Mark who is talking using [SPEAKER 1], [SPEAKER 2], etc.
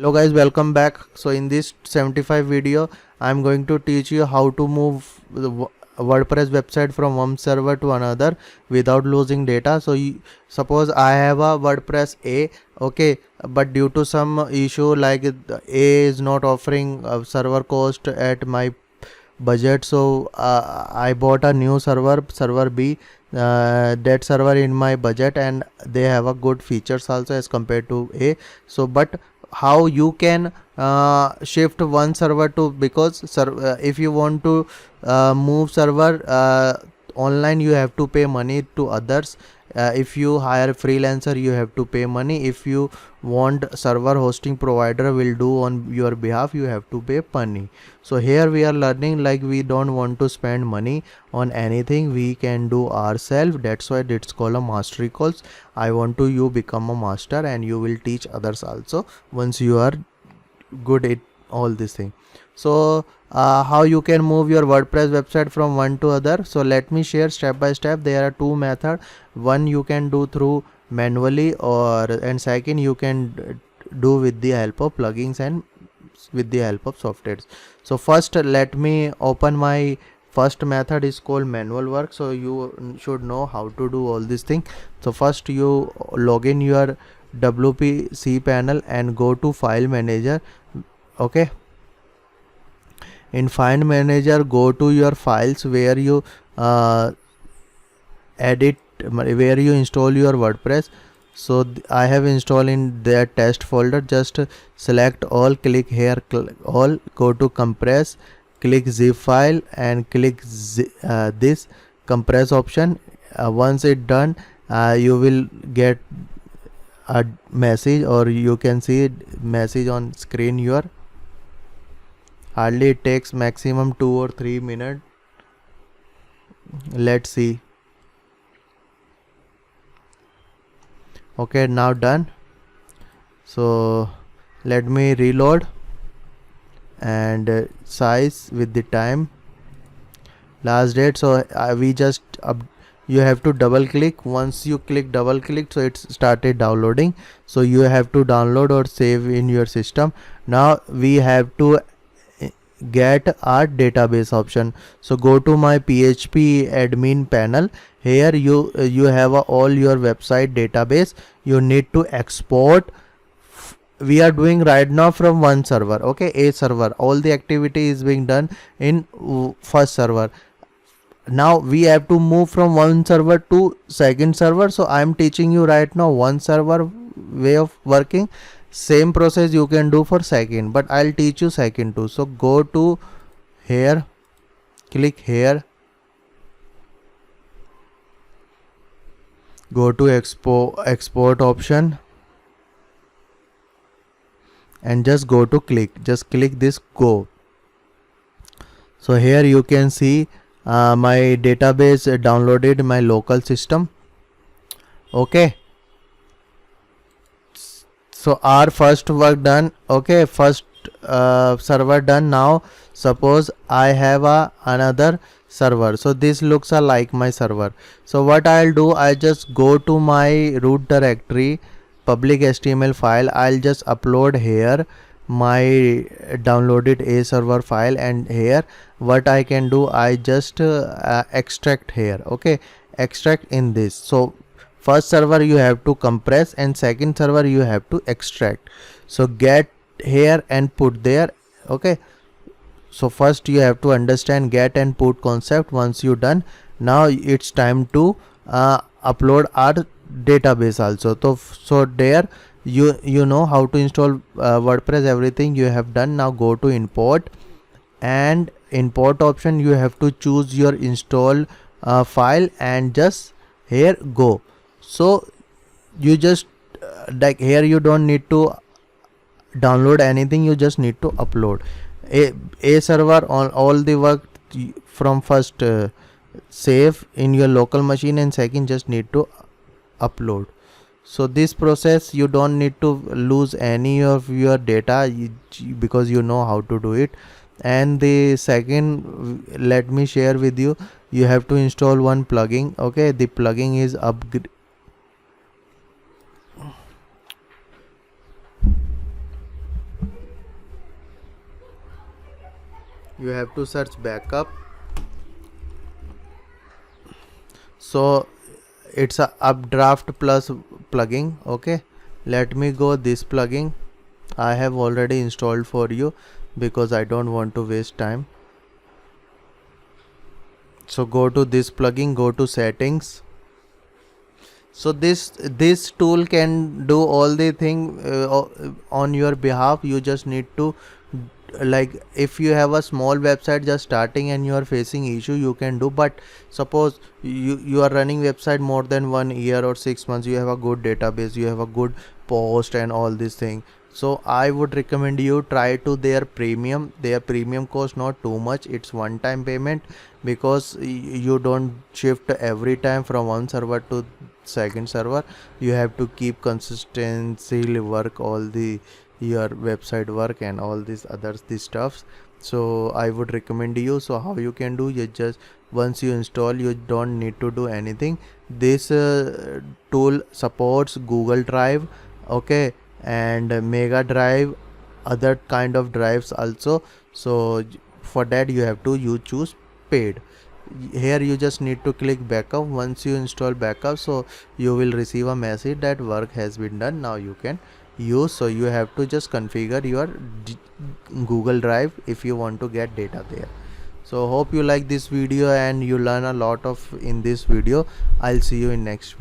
[SPEAKER 1] Hello guys, welcome back. So in this 75 video I'm going to teach you how to move the WordPress website from one server to another without losing data. So suppose I have a WordPress A, okay, but due to some issue like A is not offering a server cost at my budget, so I bought a new server B, that server in my budget, and they have a good features also as compared to A. So but how you can shift one server to, because if you want to move server online, you have to pay money to others. If you hire freelancer, you have to pay money. If you want server hosting provider will do on your behalf, you have to pay money. So here we are learning like we don't want to spend money on anything, we can do ourselves. That's why it's called a mastery course. I want to you become a master and you will teach others also once you are good at all this thing. So how you can move your WordPress website from one to other, so let me share step by step. There are two methods. One you can do through manually, and second you can do with the help of plugins and with the help of softwares. So first let me open my first method is called manual work. So you should know how to do all this thing. So first you log in your WP cPanel and go to file manager. Okay, in file manager go to your files where you edit, where you install your WordPress. So I have installed in their test folder. Just select all, click here all, go to compress, click zip file and click this compress option. Once it done, you will get a message, or you can see message on screen. Your hardly it takes maximum 2 or 3 minutes. Let's see. Okay, now done. So let me reload and size with the time, last date. So we just you have to double click. Once you click double click, so it's started downloading. So you have to download or save in your system. Now we have to get our database option. So go to my PHP admin panel. Here you have all your website database. You need to export. We are doing right now from one server, okay, a server. All the activity is being done in first server. Now we have to move from one server to second server. So I am teaching you right now one server way of working. Same process you can do for second, but I'll teach you second too. So go to here, click here, go to export option and just go to click this go. So here you can see my database downloaded in my local system. Okay, so our first work done. Okay, first server done. Now suppose I have another server. So this looks like my server. So what I'll do, I just go to my root directory, public HTML file. I'll just upload here my downloaded a server file, and here what I can do, I just extract here. Okay, extract in this. So first server you have to compress and second server you have to extract. So get here and put there. Okay, so first you have to understand get and put concept. Once you done, now it's time to upload our database also. So there you know how to install WordPress, everything you have done. Now go to import, and import option you have to choose your install file and just here go. So you just like here you don't need to download anything, you just need to upload a server on all the work from first save in your local machine, and second just need to upload. So this process you don't need to lose any of your data because you know how to do it. And the second, let me share with you, you have to install one plugin. Okay, the plugin is you have to search backup. So it's a updraft plus plugin. Okay, let me go this plugin. I have already installed for you because I don't want to waste time. So go to this plugin, go to settings. So this tool can do all the thing on your behalf. You just need to, like, if you have a small website just starting and you are facing issue, you can do. But suppose you are running website more than 1 year or 6 months, you have a good database, you have a good post and all this thing, so I would recommend you try to their premium cost not too much. It's one time payment, because you don't shift every time from one server to second server. You have to keep consistency work all the your website work and all these others these stuffs. So I would recommend you. So how you can do, you just once you install, you don't need to do anything. This tool supports Google Drive, okay, and Mega Drive, other kind of drives also. So for that you have to you choose paid. Here you just need to click backup. Once you install backup, so you will receive a message that work has been done, now you can use. So you have to just configure your Google Drive if you want to get data there. So hope you like this video and you learn a lot of in this video. I'll see you in next video.